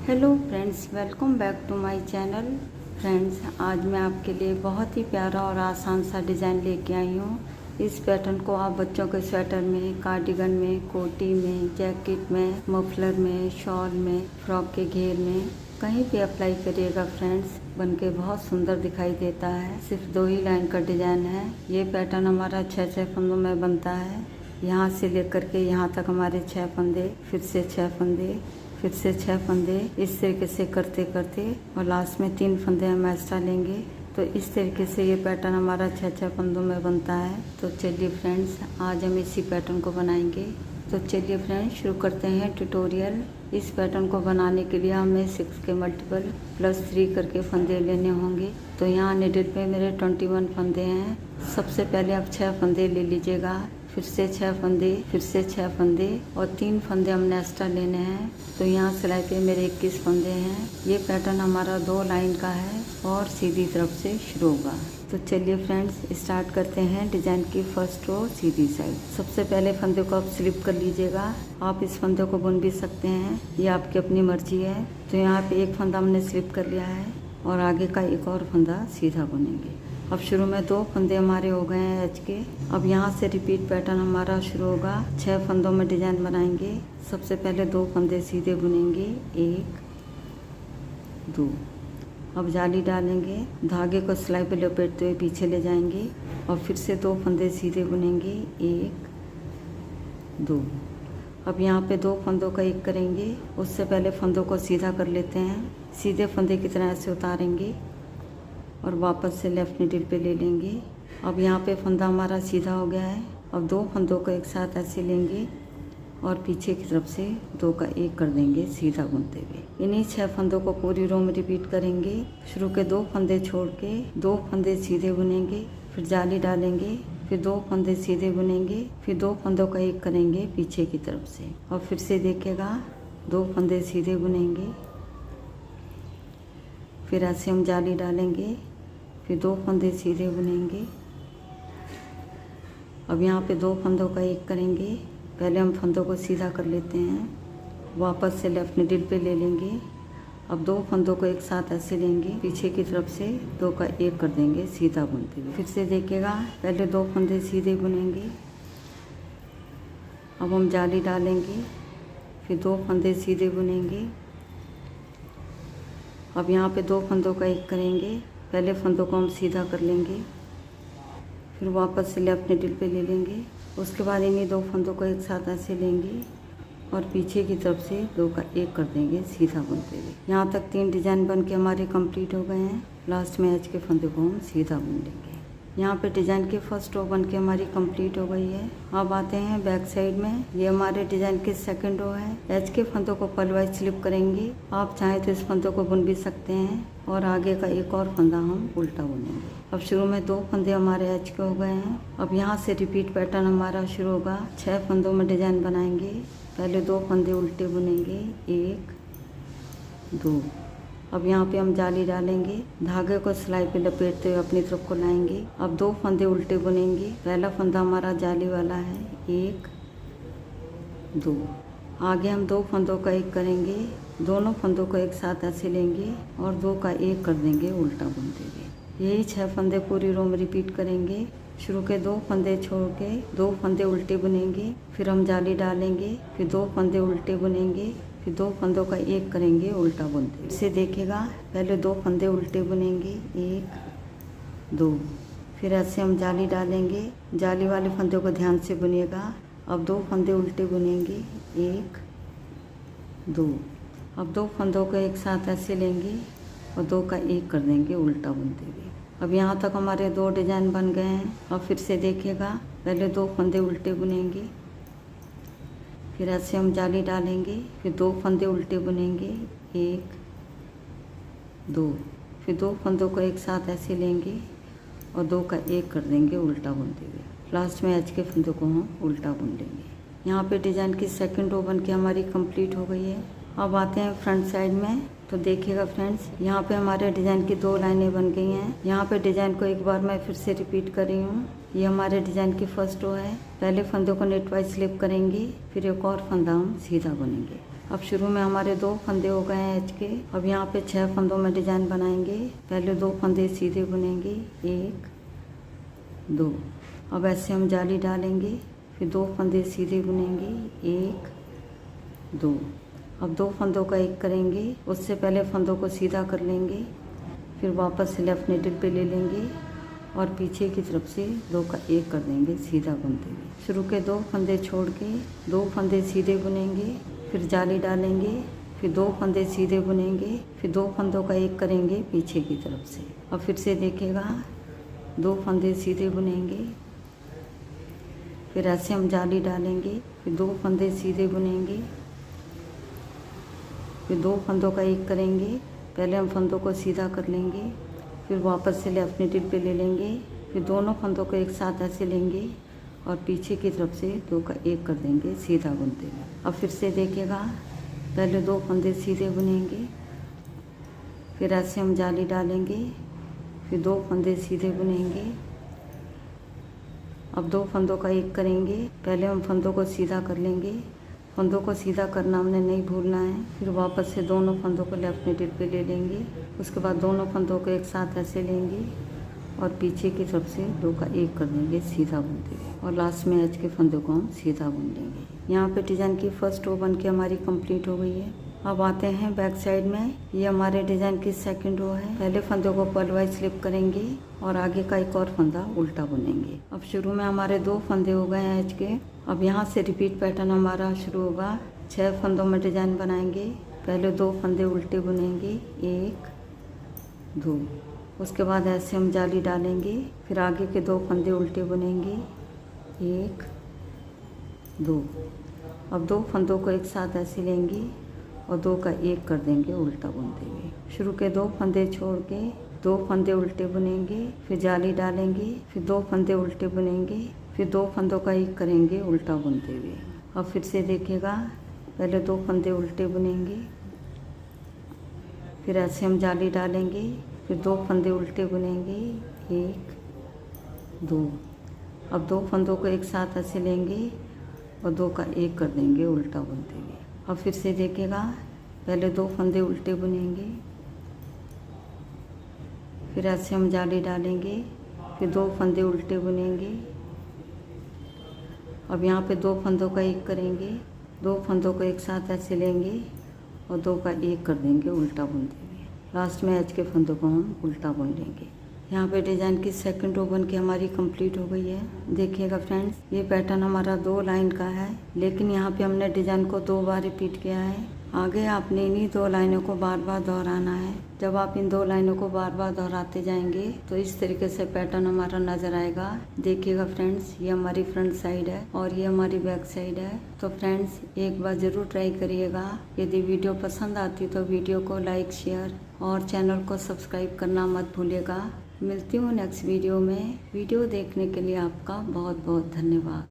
Hello friends, welcome back to my channel. Friends, आज मैं आपके लिए बहुत ही प्यारा और आसान सा डिज़ाइन लेके आई हूँ। इस पैटर्न को आप बच्चों के स्वेटर में, कार्डिगन में, कोटी में, जैकेट में, मफलर में, शॉल में, फ्रॉक के घेर में कहीं भी अप्लाई करिएगा फ्रेंड्स, बनके बहुत सुंदर दिखाई देता है। सिर्फ 2 ही लाइन का डिज़ाइन है। ये पैटर्न हमारा 6 फंदों में बनता है। यहाँ से लेकर के यहाँ तक हमारे 6 फंदे, फिर से 6 फंदे, फिर से 6 फंदे, इस तरीके से करते करते और लास्ट में 3 फंदे हम एक्स्ट्रा लेंगे। तो इस तरीके से ये पैटर्न हमारा 6 फंदों में बनता है। तो चलिए फ्रेंड्स, आज हम इसी पैटर्न को बनाएंगे। तो चलिए फ्रेंड्स, शुरू करते हैं ट्यूटोरियल। इस पैटर्न को बनाने के लिए हमें 6 के मल्टीपल +3 करके फंदे लेने होंगे। तो यहाँ नीडल पे मेरे 21 फंदे हैं। सबसे पहले आप 6 फंदे ले लीजिएगा, फिर से 6 फंदे, फिर से 6 फंदे और 3 फंदे हमने एक्स्ट्रा लेने हैं। तो यहाँ सिलाई पे मेरे 21 फंदे हैं। ये पैटर्न हमारा 2 लाइन का है और सीधी तरफ से शुरू होगा। तो चलिए फ्रेंड्स, स्टार्ट करते हैं डिजाइन की फर्स्ट रो सीधी साइड। सबसे पहले फंदे को आप स्लिप कर लीजिएगा। आप इस फंदे को बुन भी सकते हैं, ये आपकी अपनी मर्जी है। तो यहाँ पे एक फंदा हमने स्लिप कर लिया है और आगे का एक और फंदा सीधा बुनेंगे। अब शुरू में 2 फंदे हमारे हो गए हैं एच के। अब यहाँ से रिपीट पैटर्न हमारा शुरू होगा। 6 फंदों में डिजाइन बनाएंगे। सबसे पहले 2 फंदे सीधे बुनेंगे, 1 2। अब जाली डालेंगे, धागे को सिलाई पे लपेटते हुए पीछे ले जाएंगे और फिर से 2 फंदे सीधे बुनेंगे, 1 2। अब यहाँ पे 2 फंदों का एक करेंगे। उससे पहले फंदों को सीधा कर लेते हैं। सीधे फंदे की तरह ऐसे उतारेंगे और वापस से लेफ्ट नीडल पे ले लेंगे। अब यहाँ पे फंदा हमारा सीधा हो गया है। अब 2 फंदों को एक साथ ऐसे लेंगे और पीछे की तरफ से 2 का एक कर देंगे सीधा बुनते हुए। इन्हीं 6 फंदों को पूरी रो में रिपीट करेंगे। शुरू के 2 फंदे छोड़ के 2 फंदे सीधे बुनेंगे, फिर जाली डालेंगे, फिर 2 फंदे सीधे बुनेंगे, फिर 2 फंदों का एक करेंगे पीछे की तरफ से और फिर से देखिएगा 2 फंदे सीधे बुनेंगे, फिर ऐसे हम जाली डालेंगे, फिर 2 फंदे सीधे बुनेंगे। अब यहाँ पे 2 फंदों का एक करेंगे। पहले हम फंदों को सीधा कर लेते हैं, वापस से लेफ्ट नीडल पे ले लेंगे। अब 2 फंदों को एक साथ ऐसे लेंगे, पीछे की तरफ से 2 का एक कर देंगे सीधा बुनते हुए। फिर से देखिएगा, पहले 2 फंदे सीधे बुनेंगे। अब हम जाली डालेंगे, फिर 2 फंदे सीधे बुनेंगे। अब यहाँ पे 2 फंदों का एक करेंगे। पहले फंदों को हम सीधा कर लेंगे, फिर वापस से लेफ्ट नीडल पे ले लेंगे। उसके बाद इन्हीं 2 फंदों को एक साथ ऐसे लेंगे और पीछे की तरफ से 2 का एक कर देंगे सीधा बुनते हुए। यहाँ तक 3 डिजाइन बन के हमारे कंप्लीट हो गए हैं। लास्ट में एच के फंदे को हम सीधा बुन लेंगे। यहाँ पे डिजाइन की फर्स्ट रो बन के हमारी कंप्लीट हो गई है। अब आते हैं बैक साइड में। ये हमारे डिजाइन की सेकंड रो है। एच के फंदों को पलवाइज स्लिप करेंगे। आप चाहें तो इस फंदों को बुन भी सकते हैं और आगे का एक और फंदा हम उल्टा बुनेंगे। अब शुरू में 2 फंदे हमारे एच के हो गए हैं। अब यहाँ से रिपीट पैटर्न हमारा शुरू होगा। 6 फंदों में डिजाइन बनाएंगे। पहले 2 फंदे उल्टे बुनेंगे, 1 2। अब यहाँ पे हम जाली डालेंगे, धागे को सिलाई पे लपेटते हुए अपनी तरफ को लाएंगे। अब 2 फंदे उल्टे बुनेंगे। पहला फंदा हमारा जाली वाला है, 1 2। आगे हम 2 फंदों का एक करेंगे। दोनों फंदों को एक साथ ऐसे लेंगे और 2 का एक कर देंगे उल्टा बुनते हुए। यही 6 फंदे पूरी रो में रिपीट करेंगे। शुरू के 2 फंदे छोड़ के 2 फंदे उल्टे बुनेंगे, फिर हम जाली डालेंगे, फिर 2 फंदे उल्टे बुनेंगे, फिर 2 फंदों का एक करेंगे उल्टा बुनते। इसे देखिएगा, पहले 2 फंदे उल्टे बुनेंगे, 1 2। फिर ऐसे हम जाली डालेंगे। जाली वाले फंदे को ध्यान से बुनिएगा। अब 2 फंदे उल्टे बुनेंगे, 1 2। अब 2 फंदों को एक साथ ऐसे लेंगे और 2 का एक कर देंगे उल्टा बुनते हुए। अब यहाँ तक हमारे 2 डिजाइन बन गए हैं। अब फिर से देखिएगा, पहले 2 फंदे उल्टे बुनेंगे, फिर ऐसे हम जाली डालेंगे, फिर 2 फंदे उल्टे बुनेंगे, 1 2। फिर 2 फंदों को एक साथ ऐसे लेंगे और 2 का एक कर देंगे उल्टा बुनते हुए। लास्ट में एच के फंदों को हम उल्टा बुन लेंगे। यहाँ पे डिजाइन की सेकंड रो बन के हमारी कंप्लीट हो गई है। अब आते हैं फ्रंट साइड में। तो देखिएगा फ्रेंड्स, यहाँ पे हमारे डिजाइन की 2 लाइनें बन गई हैं। यहाँ पे डिजाइन को एक बार मैं फिर से रिपीट कर रही हूँ। ये हमारे डिजाइन की फर्स्ट रो है। पहले फंदों को नेट वाइज स्लिप करेंगे, फिर एक और फंदा हम सीधा बुनेंगे। अब शुरू में हमारे 2 फंदे हो गए हैं एच के। अब यहाँ पे 6 फंदों में डिजाइन बनाएंगे। पहले 2 फंदे सीधे बुनेंगे, 1 2। अब ऐसे हम जाली डालेंगे, फिर 2 फंदे सीधे बुनेंगे, 1 2। अब 2 फंदों का एक करेंगे, उससे पहले फंदों को सीधा कर लेंगे, फिर वापस से लेफ्ट नीडल पे ले लेंगे और पीछे की तरफ से 2 का एक कर देंगे सीधा बुनते हुए। शुरू के 2 फंदे छोड़ के 2 फंदे सीधे बुनेंगे, फिर जाली डालेंगे, फिर 2 फंदे सीधे बुनेंगे, फिर 2 फंदों का एक करेंगे पीछे की तरफ से। अब फिर से देखिएगा, 2 फंदे सीधे बुनेंगे, फिर ऐसे हम जाली डालेंगे, फिर 2 फंदे सीधे बुनेंगे, फिर 2 फंदों का एक करेंगे। पहले हम फंदों को सीधा कर लेंगे, फिर वापस से लेफ्ट नीडल पे ले लेंगे, फिर दोनों फंदों को एक साथ ऐसे लेंगे और पीछे की तरफ से 2 का एक कर देंगे सीधा बुनते हुए। अब फिर से देखिएगा, पहले 2 फंदे सीधे बुनेंगे, फिर ऐसे हम जाली डालेंगे, फिर 2 फंदे सीधे बुनेंगे। अब 2 फंदों का एक करेंगे। पहले हम फंदों को सीधा कर लेंगे, फंदों को सीधा करना हमने नहीं भूलना है। फिर वापस से दोनों फंदों को लेफ्ट नीडल पे ले लेंगे, उसके बाद दोनों फंदों को एक साथ ऐसे लेंगे और पीछे की तरफ से 2 का एक कर देंगे सीधा बुनते हुए और लास्ट में एच के फंदों को हम सीधा बुन लेंगे। यहाँ पे डिज़ाइन की फर्स्ट रो बन के हमारी कंप्लीट हो गई है। अब आते हैं बैक साइड में। ये हमारे डिज़ाइन की सेकंड रो है। पहले फंदों को पर्लवाइज स्लिप करेंगे और आगे का एक और फंदा उल्टा बुनेंगे। अब शुरू में हमारे 2 फंदे हो गए हैं एच के। अब यहाँ से रिपीट पैटर्न हमारा शुरू होगा। 6 फंदों में डिजाइन बनाएंगे। पहले 2 फंदे उल्टे बुनेंगे, 1 2। उसके बाद ऐसे हम जाली डालेंगे, फिर आगे के 2 फंदे उल्टे बुनेंगे, 1 2। अब 2 फंदों को एक साथ ऐसे लेंगे और 2 का एक कर देंगे उल्टा बुनते हुए। शुरू के 2 फंदे छोड़ के 2 फंदे उल्टे बुनेंगे, फिर जाली डालेंगे, फिर 2 फंदे उल्टे बुनेंगे, फिर 2 फंदों का एक करेंगे उल्टा बुनते हुए। अब फिर से देखिएगा, पहले 2 फंदे उल्टे बुनेंगे, फिर ऐसे हम जाली डालेंगे, फिर 2 फंदे उल्टे बुनेंगे, 1 2। अब 2 फंदों को एक साथ ऐसे लेंगे और 2 का एक कर देंगे उल्टा बुनते हुए। अब फिर से देखिएगा, पहले 2 फंदे उल्टे बुनेंगे, फिर ऐसे हम जाली डालेंगे, फिर 2 फंदे उल्टे बुनेंगे। अब यहाँ पे 2 फंदों का एक करेंगे, 2 फंदों को एक साथ ऐसे लेंगे और 2 का एक कर देंगे उल्टा बुनते हुए। लास्ट में एच के फंदों को हम उल्टा बुन लेंगे। यहाँ पे डिज़ाइन की सेकंड रो बन के हमारी कंप्लीट हो गई है। देखिएगा फ्रेंड्स, ये पैटर्न हमारा 2 लाइन का है, लेकिन यहाँ पे हमने डिज़ाइन को 2 बार रिपीट किया है। आगे आपने इन्हीं 2 लाइनों को बार बार दोहराना है। जब आप इन 2 लाइनों को बार बार दोहराते जाएंगे तो इस तरीके से पैटर्न हमारा नजर आएगा। देखिएगा फ्रेंड्स, ये हमारी फ्रंट साइड है और ये हमारी बैक साइड है। तो फ्रेंड्स, एक बार ज़रूर ट्राई करिएगा। यदि वीडियो पसंद आती तो वीडियो को लाइक, शेयर और चैनल को सब्सक्राइब करना मत भूलिएगा। मिलती हूँ नेक्स्ट वीडियो में। वीडियो देखने के लिए आपका बहुत बहुत धन्यवाद।